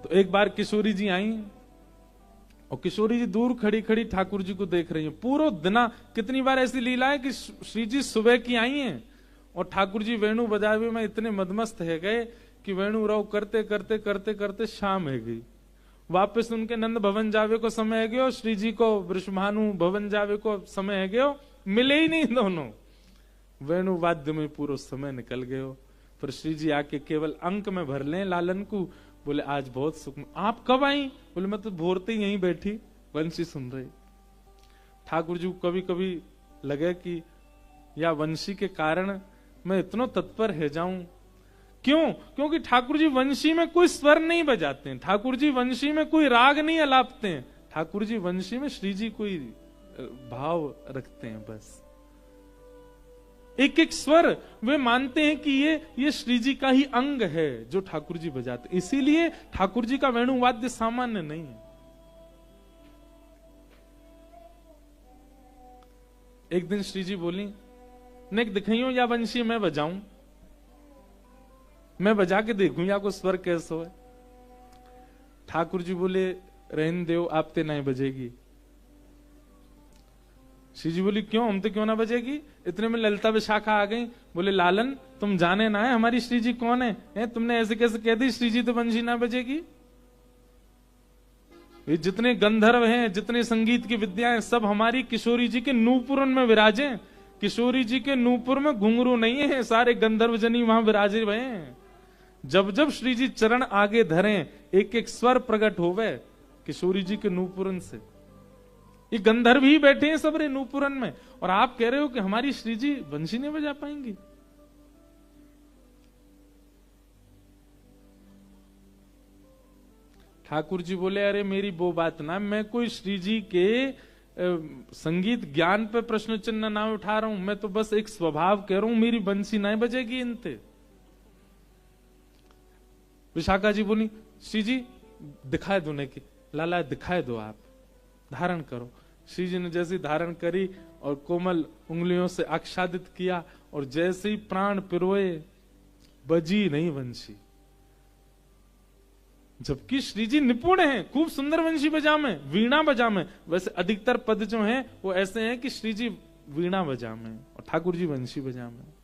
तो एक बार किशोरी जी आई और किशोरी जी दूर खड़ी खड़ी ठाकुर जी को देख रही हैं। पूरा दिना कितनी बार ऐसी लीला है कि श्री जी सुबह की आई हैं और ठाकुर जी वेणु बजावे में इतने मदमस्त है गए कि वेणु रव करते करते करते करते शाम है गई। वापस उनके नंद भवन जावे को समय है गयो, श्री जी को वृषभानु भवन जावे को समय है गयो, मिले ही नहीं दोनों। वेणु वाद्य में पूरा समय निकल गयो। पर श्री जी आके केवल अंक में भर लें लालन को, बोले आज बहुत सुख। आप कब आई? बोले मैं तो भोरते ही यहीं बैठी वंशी सुन रही। ठाकुर जी को कभी कभी लगे कि या वंशी के कारण मैं इतना तत्पर है जाऊं। क्यों? क्योंकि ठाकुर जी वंशी में कोई स्वर नहीं बजाते हैं, ठाकुर जी वंशी में कोई राग नहीं अलापते हैं, ठाकुर जी वंशी में श्री जी कोई भाव रखते हैं। बस एक एक स्वर वे मानते हैं कि ये श्री जी का ही अंग है जो ठाकुर जी बजाते। इसीलिए ठाकुर जी का वेणुवाद्य सामान्य नहीं है। एक दिन श्री जी बोली, नेक दिखाइयो या वंशी मैं बजाऊं, मैं बजा के देखूं या को स्वर कैसा है। ठाकुर जी बोले रहन देव आप ते नहीं बजेगी। श्री जी बोली क्यों, हम तो क्यों ना बजेगी। इतने में ललिता विशाखा आ गई। बोले लालन तुम जाने ना है हमारी श्री जी कौन है, तुमने ऐसे कैसे कह दी श्री जी तो वंशी ना बजेगी। ये जितने गंधर्व हैं, जितने संगीत की विद्याएं सब हमारी किशोरी जी के नूपुरन में विराजे। किशोरी जी के नूपुर में घुंघरू नहीं है, सारे गंधर्व जनी वहां विराजे हुए हैं। जब जब श्री जी चरण आगे धरें एक एक स्वर प्रकट होवे किशोरी जी के नूपुरन से। ये गंधर्व ही बैठे हैं सब रे नूपुरन में, और आप कह रहे हो कि हमारी श्री जी वंशी नहीं बजा पाएंगी। ठाकुर जी बोले अरे मेरी वो बात ना, मैं कोई श्री जी के संगीत ज्ञान पे प्रश्न चिन्ह ना उठा रहा हूं, मैं तो बस एक स्वभाव कह रहा हूं, मेरी बंसी नहीं बजेगी इनते। विशाखा जी बोली श्री जी दिखाए दो, की लाला दिखाए दो, आप धारण करो। श्री जी ने जैसी धारण करी और कोमल उंगलियों से आच्छादित किया और जैसे ही प्राण पिरोए बजी नहीं वंशी। जबकि श्री जी निपुण हैं, खूब सुंदर वंशी बजामे, वीणा बजामे। वैसे अधिकतर पद जो हैं वो ऐसे हैं कि श्री जी वीणा बजामे और ठाकुर जी वंशी बजामे।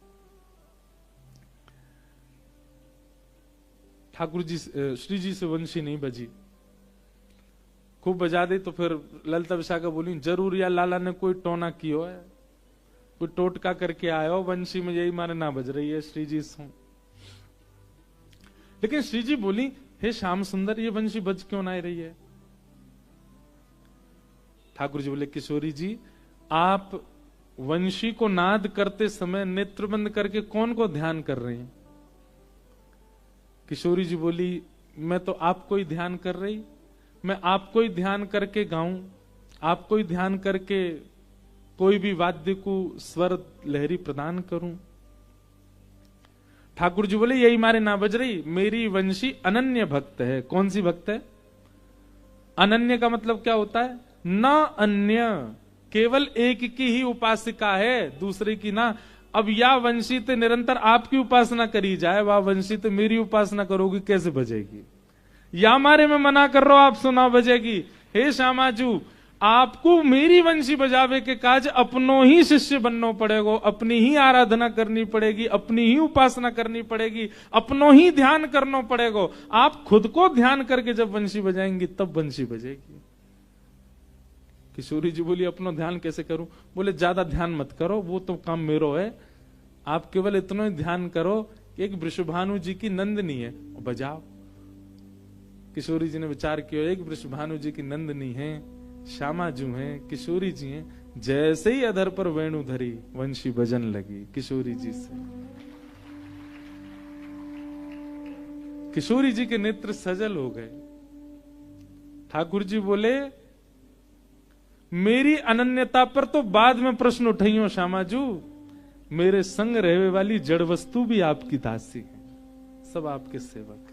ठाकुर जी श्री जी से वंशी नहीं बजी, खूब बजा दे। तो फिर ललिता विशाखा बोली जरूर या लाला ने कोई टोना कियो है, कोई टोटका करके आयो वंशी में, यही मारे ना बज रही है श्री जी से। लेकिन श्री जी बोली हे श्याम सुंदर ये वंशी बज क्यों ना रही है। ठाकुर जी बोले किशोरी जी आप वंशी को नाद करते समय नेत्र बंद करके कौन को ध्यान कर रहे हैं। किशोरी जी बोली मैं तो आपको ही ध्यान कर रही, मैं आपको ही ध्यान करके गाऊं, आपको ही ध्यान करके कोई भी वाद्य को स्वर लहरी प्रदान करूं। ठाकुर जी बोले यही मारे ना बज रही, मेरी वंशी अनन्य भक्त है। कौन सी भक्त है? अनन्य का मतलब क्या होता है? ना अन्य, केवल एक की ही उपासिका है, दूसरे की ना। अब या वंशी तो निरंतर आपकी उपासना करी जाए, वह वंशी तो मेरी उपासना करोगी कैसे बजेगी। या मारे में मना कर रहा हूं आप सुना बजेगी। हे श्यामाजू आपको मेरी वंशी बजावे के काज अपनो ही शिष्य बनना पड़ेगा, अपनी ही आराधना करनी पड़ेगी, अपनी ही उपासना करनी पड़ेगी, अपनो ही ध्यान करना पड़ेगा। आप खुद को ध्यान करके जब वंशी बजाएंगी तब वंशी बजेगी। किशोरी जी बोली अपना ध्यान कैसे करूं। बोले ज्यादा ध्यान मत करो, वो तो काम मेरो है, आप केवल इतना ही ध्यान करो कि एक वृषभानु जी की नंदनी है और बजाओ। किशोरी जी ने विचार किया एक वृषभानु जी की नंदनी है, श्यामाजू हैं, किशोरी जी हैं। जैसे ही अधर पर वेणु धरी वंशी बजन लगी किशोरी जी से। किशोरी जी के नेत्र सजल हो गए। ठाकुर जी बोले मेरी अनन्यता पर तो बाद में प्रश्न उठाइयो श्यामाजू, मेरे संग रहने वाली जड़ वस्तु भी आपकी दासी है, सब आपके सेवक।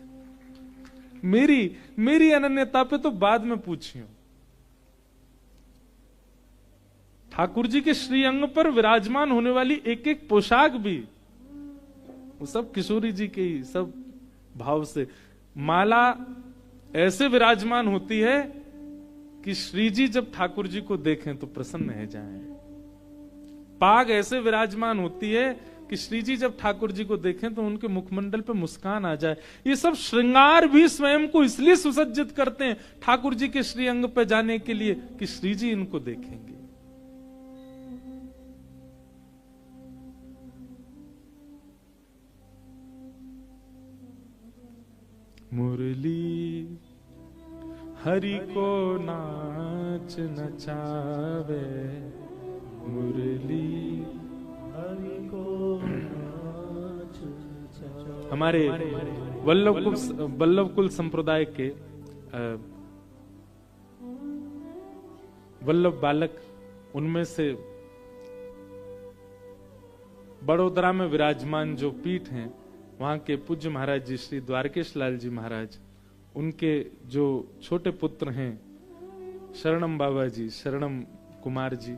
मेरी अनन्यता पे तो बाद में पूछियो। ठाकुर जी के श्री अंग पर विराजमान होने वाली एक एक पोशाक भी वो सब किशोरी जी के ही सब भाव से। माला ऐसे विराजमान होती है कि श्री जी जब ठाकुर जी को देखें तो प्रसन्न हो जाएं। पाग ऐसे विराजमान होती है कि श्री जी जब ठाकुर जी को देखें तो उनके मुखमंडल पे मुस्कान आ जाए। ये सब श्रृंगार भी स्वयं को इसलिए सुसज्जित करते हैं ठाकुर जी के श्री अंग पे जाने के लिए कि श्री जी इनको देखेंगे। मुरली हरि को नाच नचावे, मुरली हरि को नाच नचावे। हमारे वल्लभ कुल संप्रदाय के वल्लभ बालक, उनमें से बड़ोदरा में विराजमान जो पीठ हैं, वहां के पूज्य महाराज जी श्री द्वारकेश लाल जी महाराज, उनके जो छोटे पुत्र हैं शरणम बाबा जी, शरणम कुमार जी,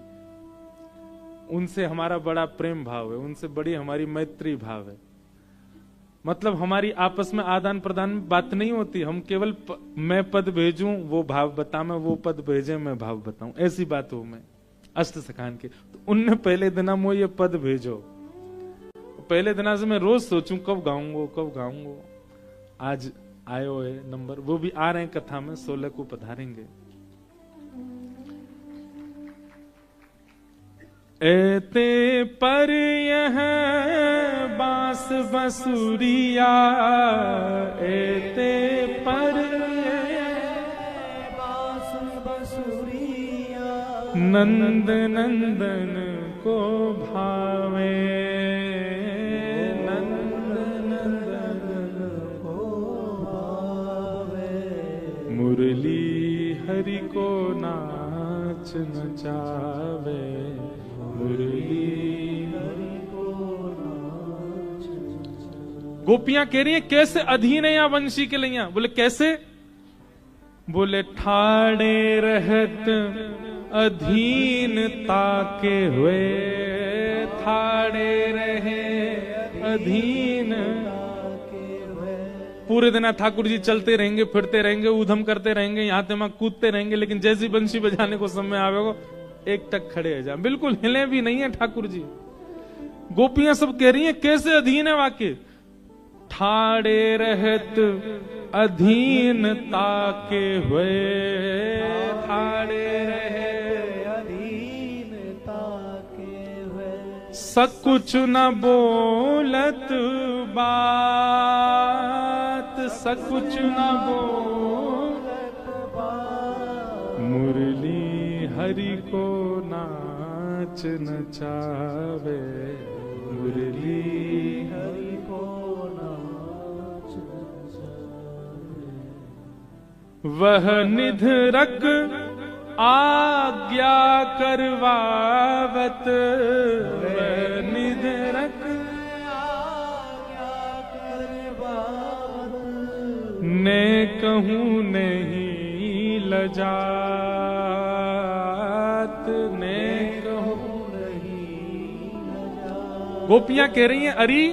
उनसे हमारा बड़ा प्रेम भाव है, उनसे बड़ी हमारी मैत्री भाव है। मतलब हमारी आपस में आदान प्रदान में बात नहीं होती, हम केवल मैं पद भेजूं वो भाव बता, मैं वो पद भेजे मैं भाव बताऊं, ऐसी बात हो। मैं अष्ट सखान के तो उनने पहले दिन वो ये पद भेजो, पहले दिन से मैं रोज सोचूं कब गाऊंगा। आज आयो है नंबर, वो भी आ रहे हैं कथा में, 16 को पधारेंगे। एते पर यह बांस बसुरिया, एते पर बांस बसुरिया, नंद नंदन को भावे, मुरली हरि को नाच नचावे, मुरली हरि को नाच नचावे। गोपियां कह रही है कैसे अधीन है या वंशी के लिया? बोले कैसे? बोले ठाड़े रहत अधीनता के हुए, ठाड़े रहे अधीन। पूरे दिन ठाकुर जी चलते रहेंगे, फिरते रहेंगे, ऊधम करते रहेंगे, यहाँ ते वहां कूदते रहेंगे, लेकिन जैसी बंशी बजाने को समय आवेगा एक टक खड़े हो जाए, बिल्कुल हिले भी नहीं है ठाकुर जी। गोपियां सब कह रही हैं कैसे अधीन है वाक्य? ठाड़े रहत अधीनता के हुए, ठाड़े रहे अधीनता के हुए, सकुछ न बोलत बात, सकुछ न बोलत बात, मुरली हरि को नाच नचावे, मुरली हरि को नाच नचावे। वह निधरक आज्ञा करवावत, वह निधरक ने कहूं नहीं लजात, ने कहूं नहीं लजात। गोपियां कह रही हैं अरे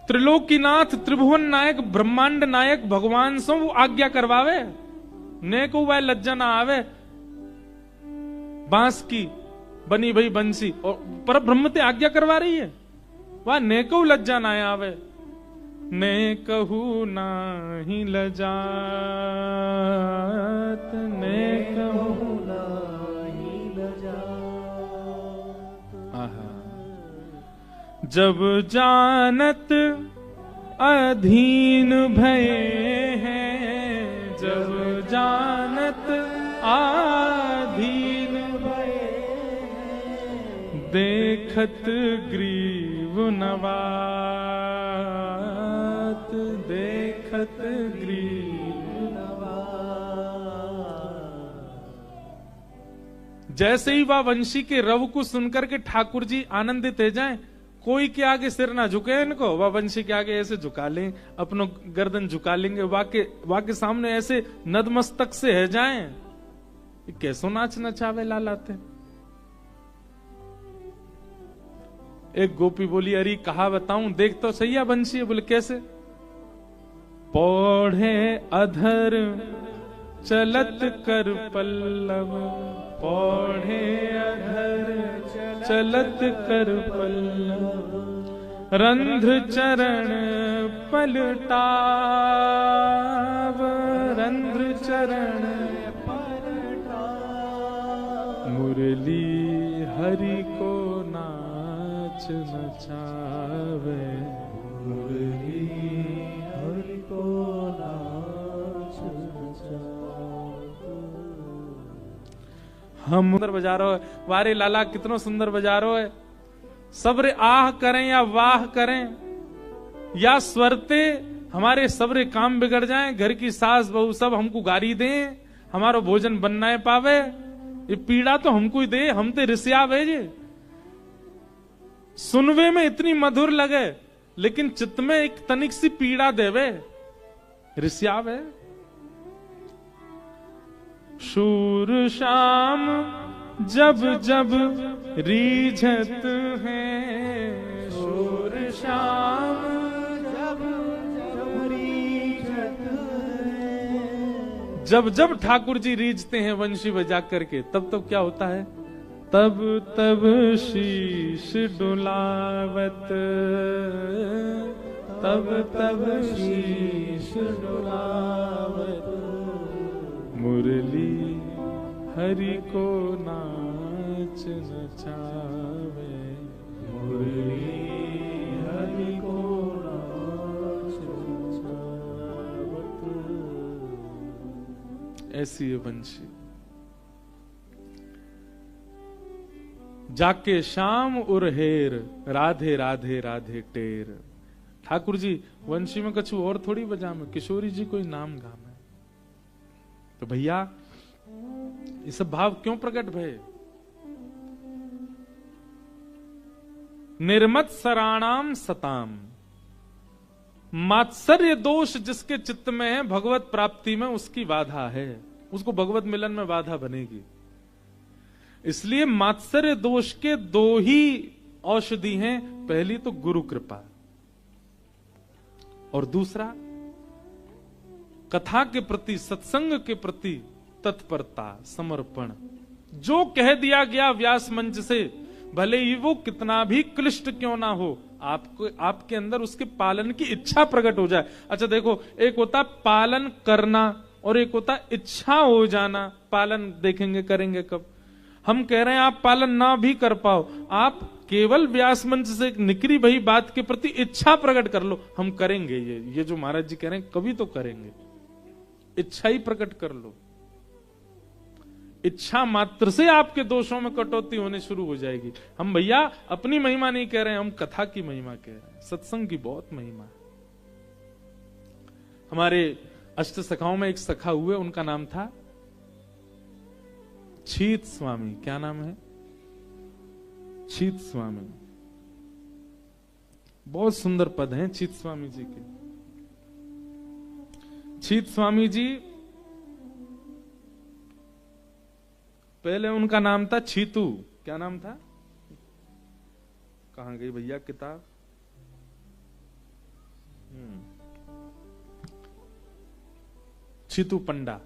त्रिलोकीनाथ, त्रिभुवन नायक, ब्रह्मांड नायक भगवान सो वो आज्ञा करवावे, ने को वह लज्जा ना आवे। बांस की बनी भई बंसी और पर ब्रह्म ते आज्ञा करवा रही है, वह ने को लज्जा ना आवे, ने कहू नाही लजात, ने कहू नाही लजात। आहा, जब जानत अधीन भये हैं, जब जानत अधीन भये हैं, देखत ग्रीव नवात, देखत ग्रीव नवात। जैसे ही वह वंशी के रव को सुनकर के ठाकुर जी आनंदित हो जाएं, कोई के आगे सिर ना झुके इनको, वह वंशी के आगे ऐसे झुका लें, अपनो गर्दन झुका लेंगे, वाके सामने ऐसे नतमस्तक से है जाएं। कैसो नाच नचावे लालाते। एक गोपी बोली अरे कहा बताऊं, देख तो सही है बंशी। बोले कैसे? पौढ़े अधर चलत कर पल्लव, पौढ़े अधर चलत कर पल्लव, रंध्र चरण पलटाव, रंध्र चरण पलटाव, मुरली हरि को नाच नचावे, मुरली हरि को नाच नचावे। हम सुंदर बजा रहे हो, वारे लाला कितनो सुंदर बजा रहे हो। सब्र आह करें या वाह करें या स्वरते हमारे सब्र काम बिगड़ जाएं, घर की सास बहू सब हमको गारी दें, हमारो भोजन बन ना पावे, ये पीड़ा तो हमको ही दे, हम ते रिसिया भेजे। सुनवे में इतनी मधुर लगे लेकिन चित्त में एक तनिक सी पीड़ा देवे, रिसियावे। शूर शाम जब जब रीझत हैं, शूर शाम जब जब रीझत हैं, जब जब ठाकुर जी रीझते हैं वंशी बजा करके, तब तब क्या होता है, तब तब शीश डुलावत, तब तब शीश डुलावत, मुरली हरि को नाच नचावे, मुरली हरि को नाच नचावत। ऐसी है वंशी। जाके शाम उरहेर, राधे राधे राधे टेर। ठाकुर जी वंशी में कछु और थोड़ी बजा में, किशोरी जी कोई नाम गाम है। तो भैया ये सब भाव क्यों प्रकट भय? निर्मत सराणाम सताम, मात्सर्य दोष जिसके चित्त में है भगवत प्राप्ति में उसकी बाधा है, उसको भगवत मिलन में बाधा बनेगी। इसलिए मात्सर्य दोष के दो ही औषधि हैं, पहली तो गुरु कृपा और दूसरा कथा के प्रति, सत्संग के प्रति तत्परता, समर्पण। जो कह दिया गया व्यास मंच से, भले ही वो कितना भी क्लिष्ट क्यों ना हो, आपको आपके अंदर उसके पालन की इच्छा प्रकट हो जाए। अच्छा देखो, एक होता पालन करना और एक होता इच्छा हो जाना। पालन देखेंगे करेंगे कब। हम कह रहे हैं आप पालन ना भी कर पाओ, आप केवल व्यास मंच से निकली भई बात के प्रति इच्छा प्रकट कर लो, हम करेंगे। ये जो महाराज जी कह रहे हैं कभी तो करेंगे, इच्छा ही प्रकट कर लो। इच्छा मात्र से आपके दोषों में कटौती होने शुरू हो जाएगी। हम भैया अपनी महिमा नहीं कह रहे हैं, हम कथा की महिमा कह रहे हैं, सत्संग की बहुत महिमा है। हमारे अष्ट सखाओं में एक सखा हुए, उनका नाम था छीत स्वामी। क्या नाम है? छीत स्वामी। बहुत सुंदर पद हैं छीत स्वामी जी के। छीत स्वामी जी, पहले उनका नाम था छीतू। क्या नाम था? कहां गई भैया किताब? छीतू पंडा,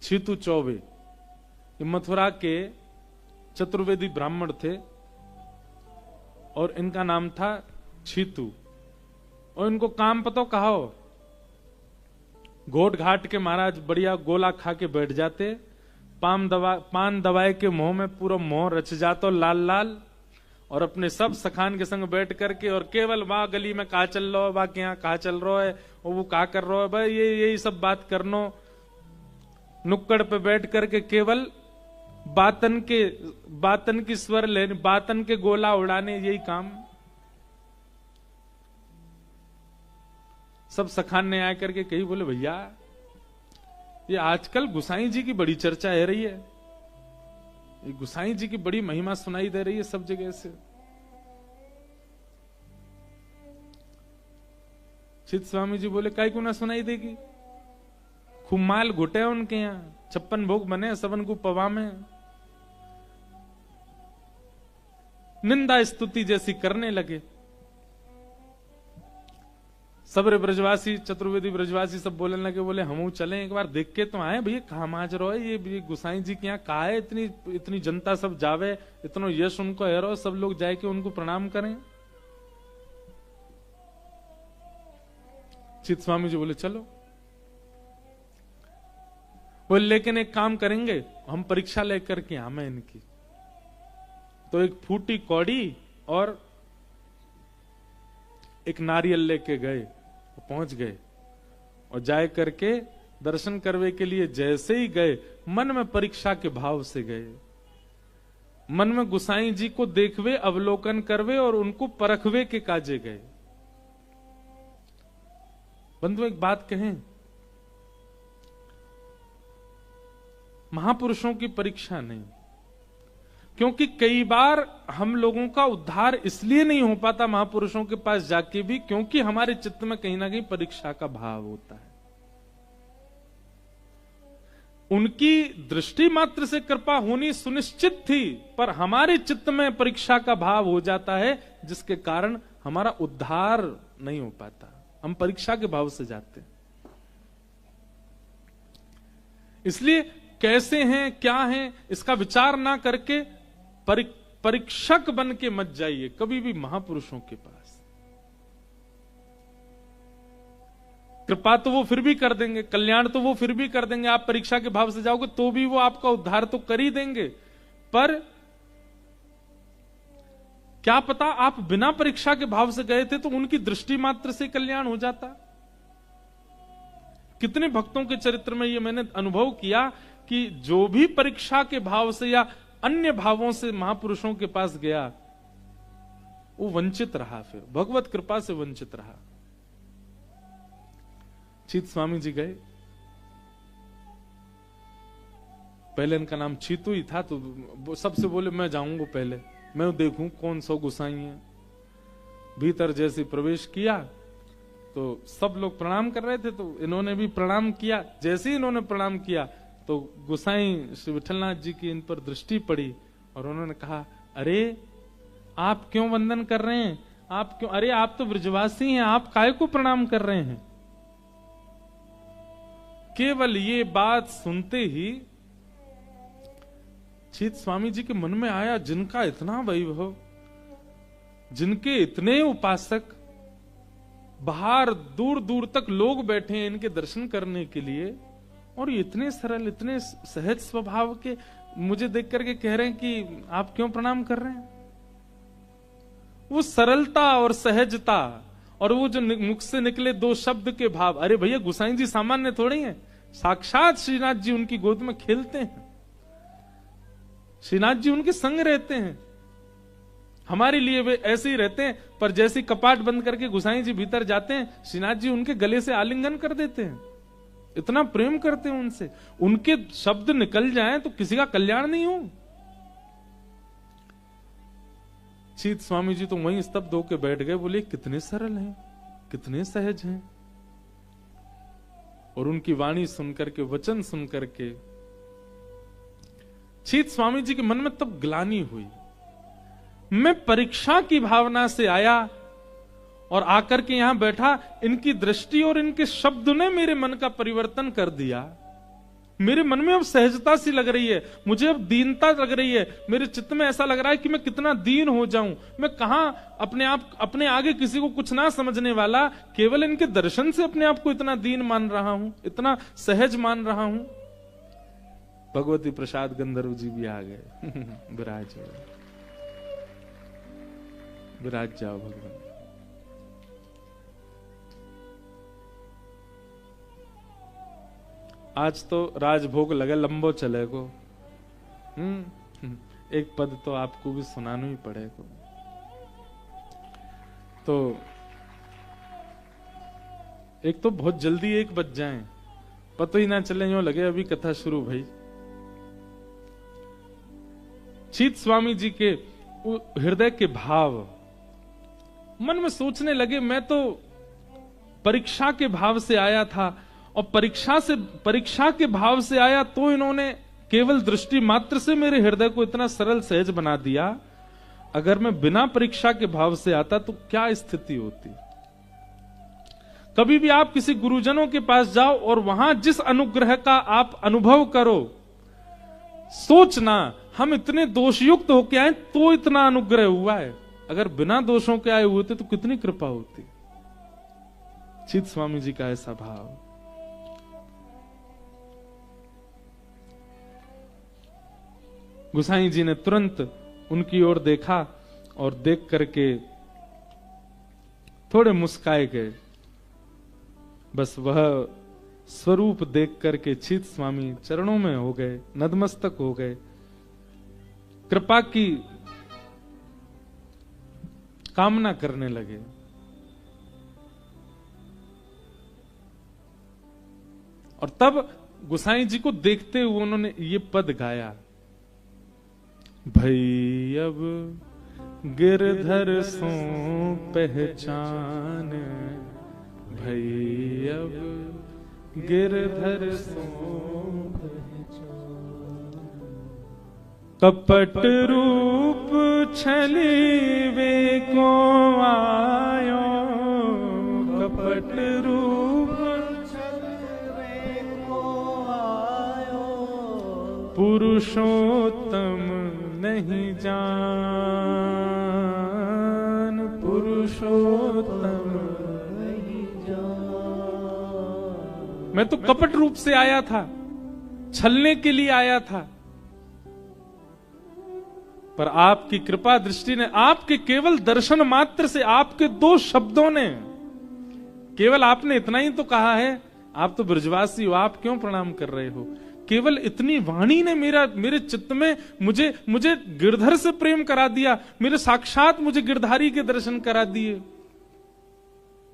छीतू चौबे। ये मथुरा के चतुर्वेदी ब्राह्मण थे और इनका नाम था छीतू। और इनको काम पतो कहा हो, घोट घाट के महाराज बढ़िया गोला खा के बैठ जाते, पान दवाए के मुंह में पूरा मुंह रच जाता लाल लाल, और अपने सब सखान के संग बैठ करके और केवल वहां गली में कहा चल रहा है, वहां के यहाँ कहा चल रहा है, और वो कहा कर रहा है, भाई यही सब बात करनो। नुक्कड़ पे बैठ करके केवल बातन की स्वर लेने, बातन के गोला उड़ाने, यही काम। सब सखान ने आकर के कही, बोले भैया ये आजकल गुसाई जी की बड़ी चर्चा है रही है, ये गुसाई जी की बड़ी महिमा सुनाई दे रही है सब जगह से। चित स्वामी जी बोले काई को ना सुनाई देगी, खूब माल घुटे उनके यहां, 56 भोग बने सबन को पवा में, निंदा स्तुति जैसी करने लगे। सब रे ब्रजवासी, चतुर्वेदी ब्रजवासी सब बोलने लगे, बोले हम चले एक बार देख के तो आए भैया, कहा माज रहो है ये गुसाई जी के यहाँ, कहा है इतनी जनता सब जावे, इतना यश उनको है रो, सब लोग जाए के उनको प्रणाम करें। चित स्वामी जी बोले चलो। बोले लेकिन एक काम करेंगे, हम परीक्षा लेकर के आवे इनकी। तो एक फूटी कौड़ी और एक नारियल लेके गए, पहुंच गए और जाए करके दर्शन करवे के लिए जैसे ही गए, मन में परीक्षा के भाव से गए, मन में गुसाई जी को देखवे, अवलोकन करवे और उनको परखवे के काजे गए। बंधु एक बात कहें, महापुरुषों की परीक्षा नहीं, क्योंकि कई बार हम लोगों का उद्धार इसलिए नहीं हो पाता महापुरुषों के पास जाके भी, क्योंकि हमारे चित्त में कहीं ना कहीं परीक्षा का भाव होता है। उनकी दृष्टि मात्र से कृपा होनी सुनिश्चित थी, पर हमारे चित्त में परीक्षा का भाव हो जाता है, जिसके कारण हमारा उद्धार नहीं हो पाता। हम परीक्षा के भाव से जाते हैं। इसलिए कैसे हैं, क्या हैं, इसका विचार ना करके परीक्षक बन के मत जाइए कभी भी महापुरुषों के पास। कृपा तो वो फिर भी कर देंगे, कल्याण तो वो फिर भी कर देंगे। आप परीक्षा के भाव से जाओगे तो भी वो आपका उद्धार तो कर ही देंगे, पर क्या पता आप बिना परीक्षा के भाव से गए थे तो उनकी दृष्टि मात्र से कल्याण हो जाता। कितने भक्तों के चरित्र में ये मैंने अनुभव किया कि जो भी परीक्षा के भाव से या अन्य भावों से महापुरुषों के पास गया, वो वंचित रहा, फिर भगवत कृपा से वंचित रहा। चीत स्वामी जी गए, पहले इनका नाम चीतू ही था, तो सबसे बोले मैं जाऊंगा पहले, मैं देखूं कौन सौ गुसाई है। भीतर जैसे प्रवेश किया तो सब लोग प्रणाम कर रहे थे, तो इन्होंने भी प्रणाम किया। जैसे ही इन्होंने प्रणाम किया तो गुसाई श्री विठलनाथ जी की इन पर दृष्टि पड़ी और उन्होंने कहा, अरे आप क्यों वंदन कर रहे हैं, आप क्यों, अरे आप तो ब्रजवासी हैं, आप काहे को प्रणाम कर रहे हैं। केवल ये बात सुनते ही चीत स्वामी जी के मन में आया, जिनका इतना वैभव, जिनके इतने उपासक, बाहर दूर दूर तक लोग बैठे हैं इनके दर्शन करने के लिए, और इतने सरल, इतने सहज स्वभाव के मुझे देख करके कह रहे हैं कि आप क्यों प्रणाम कर रहे हैं। वो सरलता और सहजता और वो जो मुख से निकले दो शब्द के भाव, अरे भैया गुसाई जी सामान्य थोड़ी हैं, साक्षात श्रीनाथ जी उनकी गोद में खेलते हैं, श्रीनाथ जी उनके संग रहते हैं। हमारे लिए वे ऐसे ही रहते हैं, पर जैसे कपाट बंद करके गुसाई जी भीतर जाते हैं, श्रीनाथ जी उनके गले से आलिंगन कर देते हैं, इतना प्रेम करते हैं उनसे। उनके शब्द निकल जाएं तो किसी का कल्याण नहीं हो। चीत स्वामी जी तो वहीं स्तब्ध होकर बैठ गए, बोले कितने सरल हैं, कितने सहज हैं। और उनकी वाणी सुनकर के, वचन सुनकर के चीत स्वामी जी के मन में तब ग्लानि हुई। मैं परीक्षा की भावना से आया और आकर के यहां बैठा, इनकी दृष्टि और इनके शब्द ने मेरे मन का परिवर्तन कर दिया। मेरे मन में अब सहजता सी लग रही है, मुझे अब दीनता लग रही है, मेरे चित्त में ऐसा लग रहा है कि मैं कितना दीन हो जाऊं। मैं कहां अपने आगे किसी को कुछ ना समझने वाला, केवल इनके दर्शन से अपने आप को इतना दीन मान रहा हूं, इतना सहज मान रहा हूं। भगवती प्रसाद गंधर्व जी भी आ गए। विराज विराज जाओ भगवान। आज तो राजभोग लगे, लंबो चले को। एक पद तो आपको भी सुनाना ही पड़ेगा। तो एक तो बहुत जल्दी 1 बज जाए, पता ही ना चले, यूं लगे अभी कथा शुरू भई। चीत स्वामी जी के हृदय के भाव, मन में सोचने लगे, मैं तो परीक्षा के भाव से आया था, और परीक्षा के भाव से आया तो इन्होंने केवल दृष्टि मात्र से मेरे हृदय को इतना सरल सहज बना दिया। अगर मैं बिना परीक्षा के भाव से आता तो क्या स्थिति होती। कभी भी आप किसी गुरुजनों के पास जाओ और वहां जिस अनुग्रह का आप अनुभव करो, सोचना हम इतने दोषयुक्त होके आए तो इतना अनुग्रह हुआ है, अगर बिना दोषों के आए हुए थे तो कितनी कृपा होती। चित स्वामी जी का ऐसा भाव। गोसाई जी ने तुरंत उनकी ओर देखा और देख करके थोड़े मुस्काए गए। बस वह स्वरूप देख करके चित स्वामी चरणों में हो गए, नतमस्तक हो गए, कृपा की कामना करने लगे। और तब गोसाई जी को देखते हुए उन्होंने ये पद गाया, भई अब गिरधर सो पहचान, भई अब गिरधर सो पहचान, कपट रूप छली वे को आयो, कपट रूप छली को आयो, पुरुषोत्तम नहीं जान, पुरुषोत्तम नहीं जान। मैं तो कपट रूप से आया था, छलने के लिए आया था, पर आपकी कृपा दृष्टि ने, आपके केवल दर्शन मात्र से, आपके 2 शब्दों ने, केवल आपने इतना ही तो कहा है, आप तो ब्रजवासी हो, आप क्यों प्रणाम कर रहे हो, केवल इतनी वाणी ने मेरे चित्त में मुझे गिरधर से प्रेम करा दिया, मेरे साक्षात मुझे गिरधारी के दर्शन करा दिए।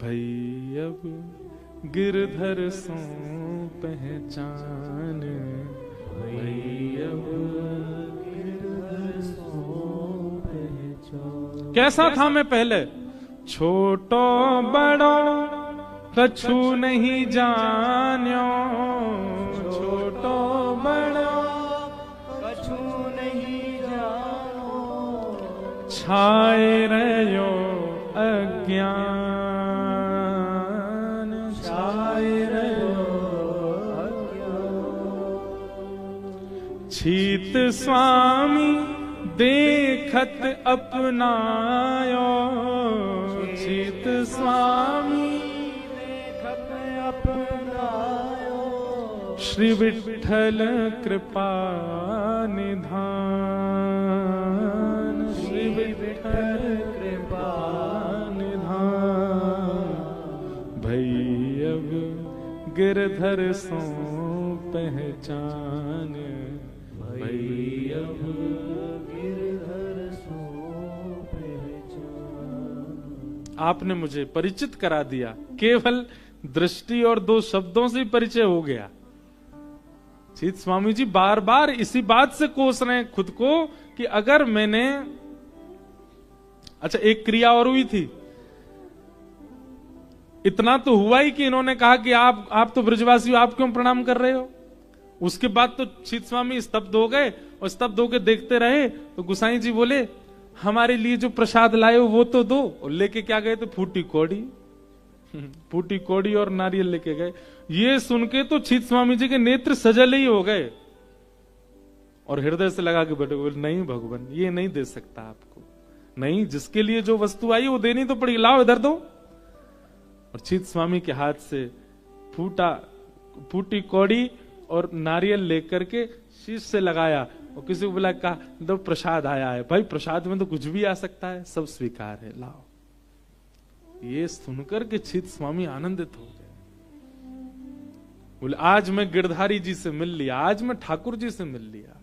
भई अब गिरधर सो पहचान, भई अब गिरधर सो पहचान। कैसा था मैं पहले, छोटो बड़ो कछु नहीं जान्यो, छोटो बड़ो कछु नहीं जानो, छाए रहो अज्ञान, छाए रहो अज्ञान। छीत स्वामी देखत अपनायो, छीत स्वामी देखत अपनायो, श्री विठ्ठल कृपा निधान, श्री विठ्ठल कृपा निधान। भई अब गिरधर सो पहचान, भई अब गिरधर सो पहचान। आपने मुझे परिचित करा दिया, केवल दृष्टि और 2 शब्दों से परिचय हो गया। चित स्वामी जी बार बार इसी बात से कोस रहे हैं खुद को कि अगर मैंने, अच्छा एक क्रिया और हुई थी, इतना तो हुआ ही कि इन्होंने कहा कि आप तो ब्रजवासी हो, आप क्यों प्रणाम कर रहे हो। उसके बाद तो चित स्वामी स्तब्ध हो गए, और स्तब्ध होकर देखते रहे। तो गोसाई जी बोले, हमारे लिए जो प्रसाद लाए हो वो तो दो। और लेके क्या गए तो फूटी कौड़ी, फूटी कौड़ी और नारियल लेके गए। ये सुन के तो चित स्वामी जी के नेत्र सजल ही हो गए, और हृदय से लगा के बैठे, बोले नहीं भगवान ये नहीं दे सकता आपको, नहीं, जिसके लिए जो वस्तु आई वो देनी तो पड़ेगी, लाओ इधर दो। और चित स्वामी के हाथ से फूटी कौड़ी और नारियल लेकर के शीश से लगाया, और किसी को बोला, कहा दो प्रसाद आया है। भाई प्रसाद में तो कुछ भी आ सकता है, सब स्वीकार है, लाओ। ये सुनकर के चित स्वामी आनंदित हो गए, बोले आज मैं गिरधारी जी से मिल लिया, आज मैं ठाकुर जी से मिल लिया।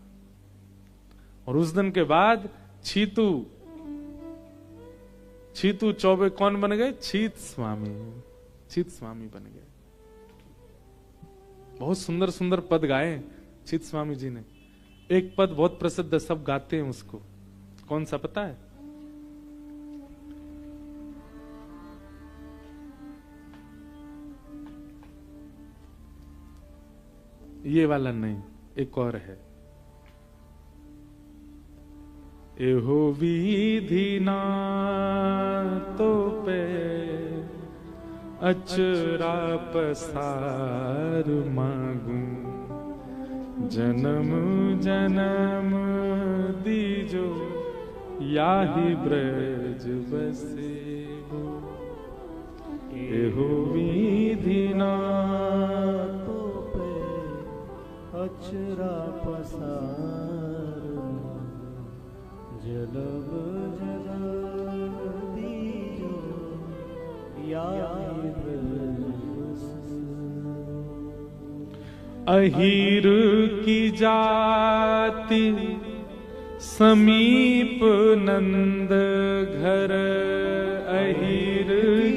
और उस दिन के बाद छीतू चौबे कौन बन गए, चित स्वामी बन गए। बहुत सुंदर सुंदर पद गाए चित स्वामी जी ने। एक पद बहुत प्रसिद्ध है, सब गाते हैं उसको, कौन सा पता है? ये वाला नहीं, एक और है। एहो विधि ना तो पे अचरा पसार मांगू, जन्म जन्म दीजो याहि ब्रज बसेबो। एहो विधि ना तो पे अचरा पसार जलम जन्म दीजो याहि ब्रज। अहीर की जाति समीप नंद घर, अहीर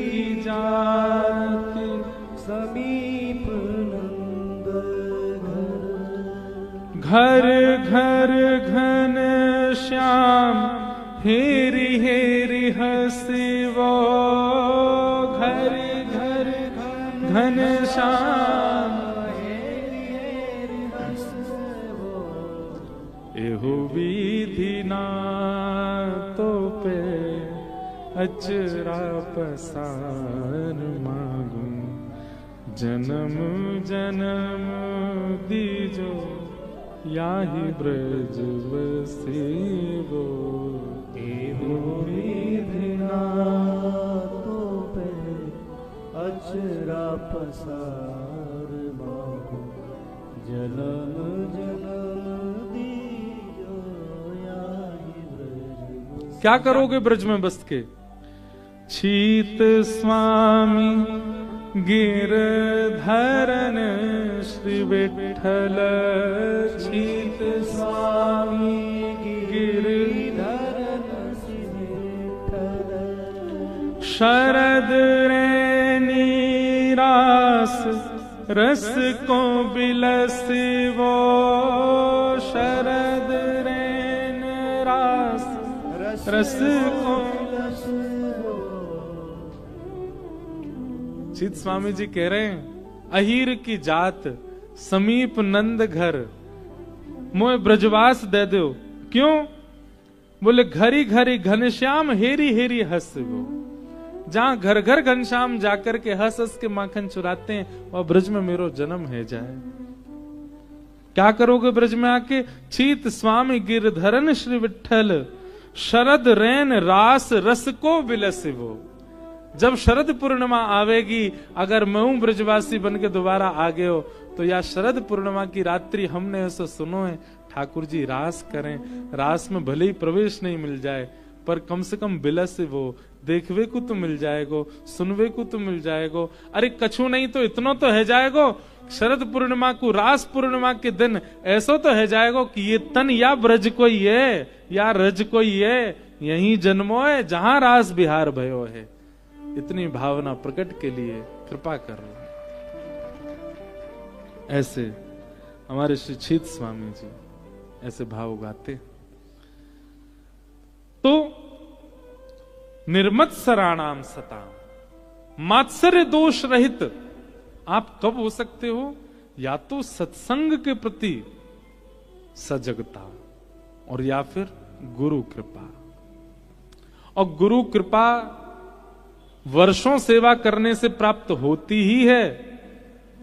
की जाति समीप नंद घर, घर घन श्याम हेरी हेरी हसीवो, घर घर घन श्याम एहो विधि ना तो पे अचरा पसार मांगू, जन्म जन्म दीजो याहि ब्रज बसेबो। एहो विधि ना तो पे अचरा पसार मांगू, जन्म जन्म दीजो याहि ब्रज। क्या करोगे ब्रज में बस के? छीत स्वामी गिरधरन श्री विठ्ठल, छीत स्वामी गिरधरन श्री विठ्ठल। शरद रैनी रास रस को बिलसिवो, शरद रैन रास रस को। चित स्वामी जी कह रहे हैं, अहीर की जात समीप नंद घर, मोए ब्रजवास दे दो। क्यों? बोले घरी घरी घनश्याम हेरी हेरी हंस वो। जहां घर घर घनश्याम जाकर के हंस हंस के माखन चुराते हैं, वह ब्रज में मेरो जन्म है जाए। क्या करोगे ब्रज में आके? छीत स्वामी गिरधरन श्री विठ्ठल, शरद रैन रास रस को बिलसिवो। जब शरद पूर्णिमा आवेगी, अगर मैं हूं ब्रजवासी बन के दोबारा आ गए हो, तो या शरद पूर्णिमा की रात्रि हमने ऐसा सुनो है, ठाकुर जी रास करें। रास में भले ही प्रवेश नहीं मिल जाए, पर कम से कम बिलस वो देखवे को तो मिल जाएगो, सुनवे को तो मिल जाएगो। अरे कछु नहीं तो इतना तो है जाएगो, शरद पूर्णिमा को रास पूर्णिमा के दिन ऐसा तो है जाएगो कि ये तन या ब्रज कोई है या रज कोई है, यही जन्मो है जहां रास बिहार भयो है। इतनी भावना प्रकट के लिए कृपा कर रहे। ऐसे हमारे श्री छीत स्वामी जी ऐसे भाव गाते। तो निर्मत्सराणाम सताम, मात्सर्य दोष रहित आप कब हो सकते हो? या तो सत्संग के प्रति सजगता, और या फिर गुरु कृपा। और गुरु कृपा वर्षों सेवा करने से प्राप्त होती ही है,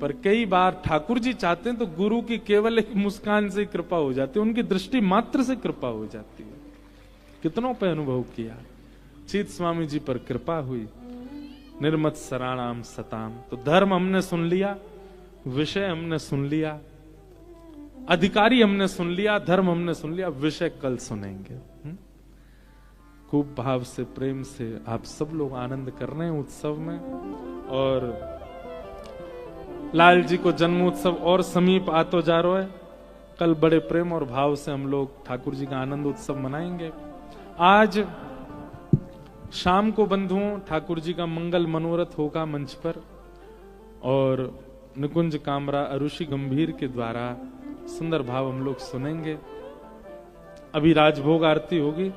पर कई बार ठाकुर जी चाहते हैं तो गुरु की केवल एक मुस्कान से कृपा हो जाती है, उनकी दृष्टि मात्र से कृपा हो जाती है। कितनों पे अनुभव किया। चीत स्वामी जी पर कृपा हुई। निर्मत्सराणाम सताम, तो धर्म हमने सुन लिया, विषय हमने सुन लिया, अधिकारी हमने सुन लिया, धर्म हमने सुन लिया, विषय कल सुनेंगे। खूब भाव से प्रेम से आप सब लोग आनंद कर रहे हैं उत्सव में, और लाल जी को जन्म उत्सव और समीप आतो जा रहा है। कल बड़े प्रेम और भाव से हम लोग ठाकुर जी का आनंद उत्सव मनाएंगे। आज शाम को बंधुओं ठाकुर जी का मंगल मनोरथ होगा मंच पर, और निकुंज कामरा अरुषि गंभीर के द्वारा सुंदर भाव हम लोग सुनेंगे। अभी राजभोग आरती होगी।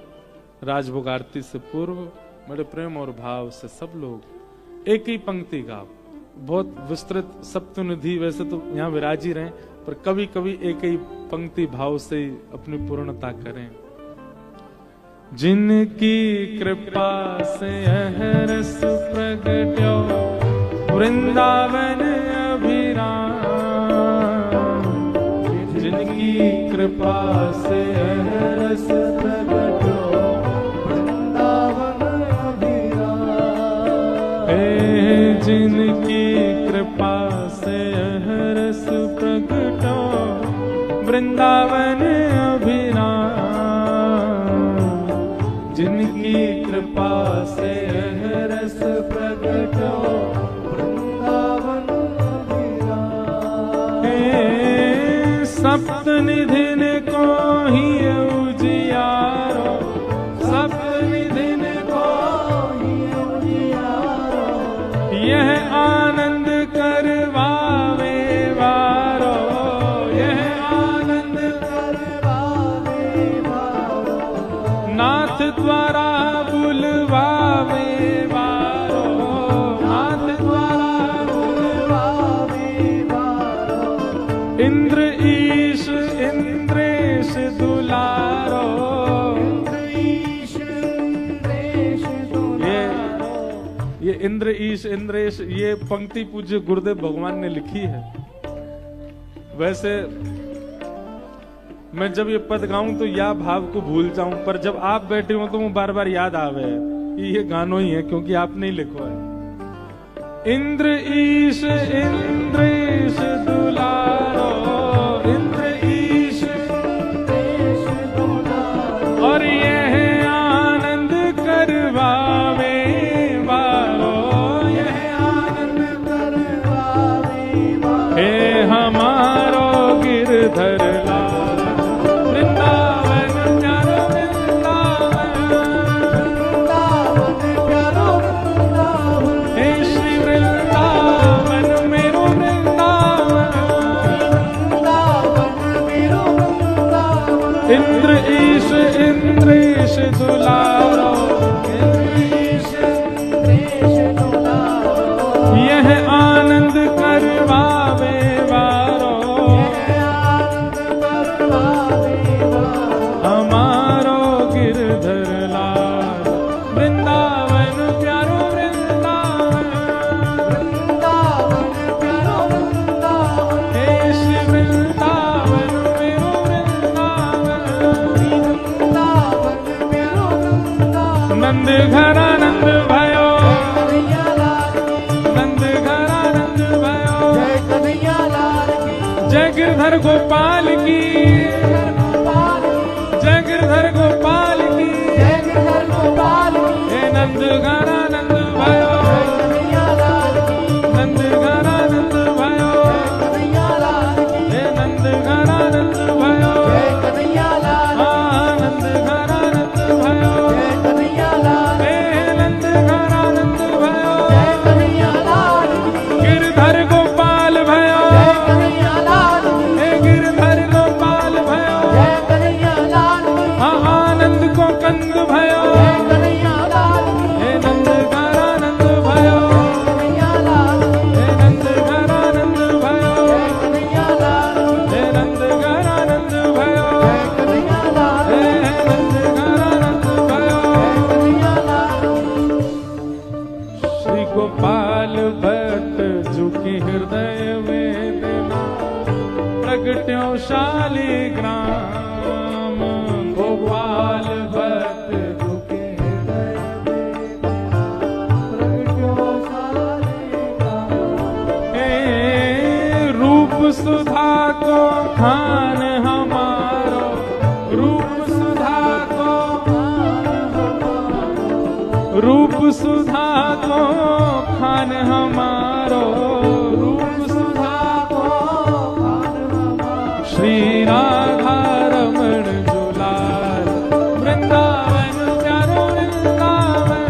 राजभोग आरती से पूर्व बड़े प्रेम और भाव से सब लोग एक ही पंक्ति गाओ। बहुत विस्तृत सप्तनिधि वैसे तो यहाँ विराज ही रहे, पर कभी कभी एक ही पंक्ति भाव से ही अपनी पूर्णता करें। जिनकी कृपा से अहरस प्रगट्यो वृंदावन अभिराम, जिनकी कृपा से रस प्रगट हो, वृंदावन अभिराम, जिनकी कृपा से रस प्रगट हो, वृंदावन अभिराम, जिनकी कृपा से रस प्रगट हो, वृंदावन अभिराम। सप्त निधिन को ही उजियारो, सप्त निधिन को ही उजियारो, यह आनंद करवावे वारो, यह आनंद करवावे वारो, नाथ द्वारा बुलवावे वारो, नाथ द्वारा बुलवावे वारो, इंद्र ईश इंद्रेश दुलारो, इंद्र ईश इंद्रेश दुलारो। ये इंद्र ईश इंद्रेश ये पंक्ति पूज्य गुरुदेव भगवान ने लिखी है। वैसे मैं जब ये पद गाऊं तो या भाव को भूल जाऊं, पर जब आप बैठे हो तो वो बार बार याद आवे कि ये गानों ही है, क्योंकि आपने ही लिखो है। इंद्र ईश इंद्रेश दुलारो, इंद्र ईश इंद्रेश दुलारो, और यह आनंद करवावे वारो, यह आनंद करवावे वारो, हे हमारो गिरधर लाल, वृंदावन प्यारो वृंदावन, वृंदावन प्यारो वृंदावन, हे श्री वृंदावन मेरो वृंदावन, वृंदावन मेरो वृंदावन, इंद्र ईश इंद्रेश दुलारो, इंद्रेश इंद्रेश दुलारो, यह आनंद करवावे वारो, आनंद करवावे वारो, हमारो गिरधर लाल, वृंदावन प्यारो वृंदावन, वृंदावन प्यारो वृंदावन, हे श्री वृंदावन मेरो वृंदावन, वृंदावन मेरो वृंदावन, नंद घरानंद भयो, कन्हैया लाल की, नंद घरानंद भयो, जय कन्हैया लाल की, जय गिरधर गोपाल की, गोपाल की, जय गिरधर गोपाल की, जय गिरधर गोपाल की, हे नंद घरानंद भयो, कन्हैया लाल की, नंद घरानंद भयो, कन्हैया लाल की, हे नंद घरानंद भयो, जय कन्हैया लाल की, आनंद घरानंद भयो, जय कन्हैया लाल की, हे नंद घरानंद भयो, जय कन्हैया लाल की, गिरधर गोपाल भयो, जय कन्हैया लाल की, हे गिरधर गोपाल भयो, जय कन्हैया लाल की, आनंद को कंद भयो, जय कन्हैया लाल की, हे नंद घरानंद भयो, कन्हैया लाल की, हे नंद घरानंद भयो, जय कन्हैया लाल की, हे नंद घरानंद भयो, जय कन्हैया लाल हे की, नंद घरानंद भयो, कन्हैया लाल की, श्री गोपाल भक्त झुकी हृदय वेदना, प्रगट्यो शालिग्राम, गोपाल भक्त झुके हृदय वेदना, प्रगट्यो शालिग्राम, हे रूप सुधा को खान हमारो, रूप सुधा को, रूप सुधा को खान हमारो, रूप सुधा को, श्री राधा रमण जुलाल, वृंदावन प्यारो वृंदावन,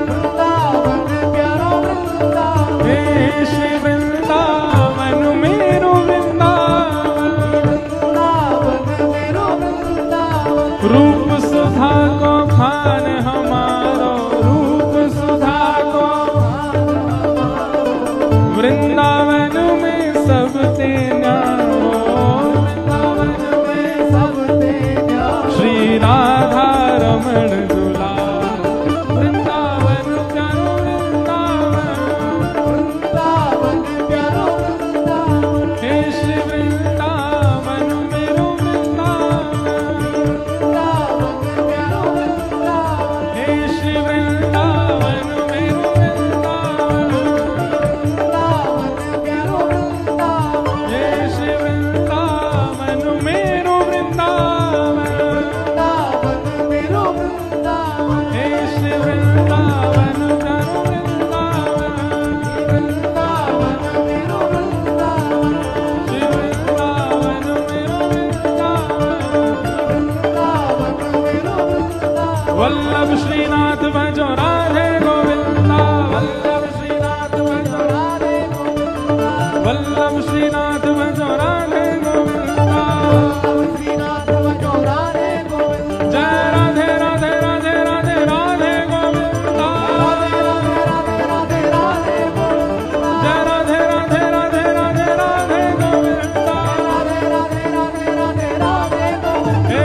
वृंदावन प्यारो वृंदावन, हे श्री वृंदावन मेरो वृंदावन, वृंदावन मेरो वृंदावन, रूप सुधा को खान हमारो, रूप सुधा को, श्रीनाथ भजो राधे गोविंदा। श्रीनाथ भजो राधे गोविंदा। जय राधे राधे राधे राधे राधे गोविंदा। राधे राधे राधे गोविंदा। जय राधे राधे राधे राधे राधे गोविंदा। राधे राधे राधे राधे गोविंदा। हे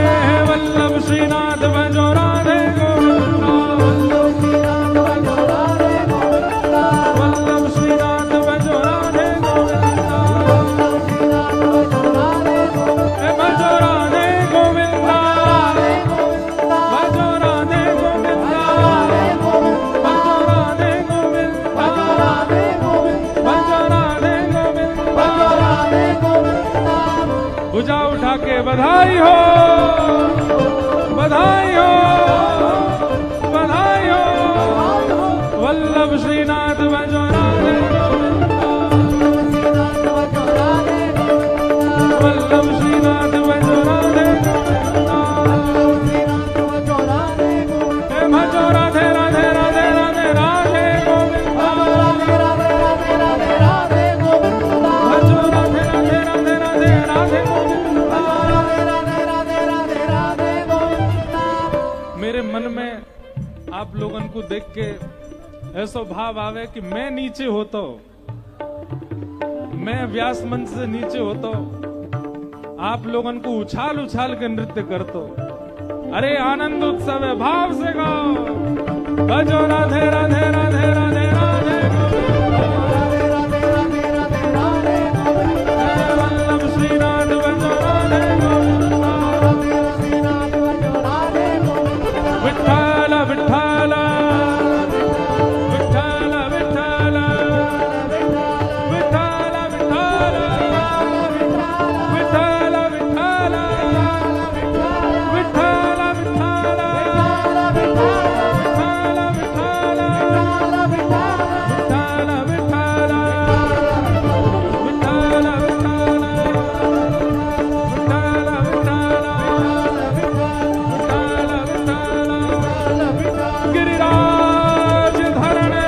वल्लभ श्रीनाथ भजो राधे गोविंदा। श्रीनाथ भजो राधे गोविंदा। वल्लभ श्रीनाथ भजो राधे गोविंदा। श्रीनाथ भजो राधे गोविंदा। हे भजो राधे गोविंदा। राधे गोविंदा। भजो राधे गोविंदा। राधे गोविंदा। भजो राधे गोविंदा। राधे गोविंदा। भजो राधे गोविंदा। राधे गोविंदा। भुजा उठा के बधाई हो, बधाई हो, बधाई हो। वल्लभ श्रीनाथ भजो राधे गोविंदा। श्रीनाथ भजो राधे गोविंदा। वल्लभ श्रीनाथ भजो राधे गोविंदा। श्रीनाथ भजो राधे गोविंदा। हे भजो राधे राधे राधे राधे राधे गोविंदा। राधे राधे राधे राधे गोविंदा। भजो राधे राधे राधे राधे राधे गोविंदा। राधे राधे राधे राधे गोविंदा। मेरे मन में आप लोगन को देख के ऐसा भाव आवे कि मैं नीचे होता हूं, मैं व्यास मंच से नीचे होता हूं, आप लोगन को उछाल उछाल के नृत्य करता हूं। अरे आनंद उत्सव है, भाव से गाओ। भजो राधे राधे राधे राधे राधे गोविंदा। राधे राधे राधे राधे गोविंदा। जय वल्लभ श्रीनाथ भजो राधे गोविंदा। श्रीनाथ भजो राधे गोविंदा। विठ्ठल विठ्ठल विठ्ठल विठ्ठल विठ्ठल विठ्ठल विठ्ठल विठ्ठल विठ्ठल विठ्ठल गिरिराज धरणे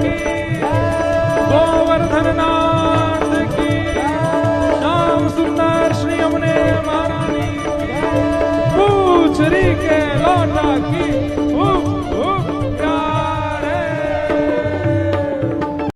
की, गोवर्धन नाथ की, श्याम सुंदर श्री यमुने महारानी की, पूछरी के लौटा की।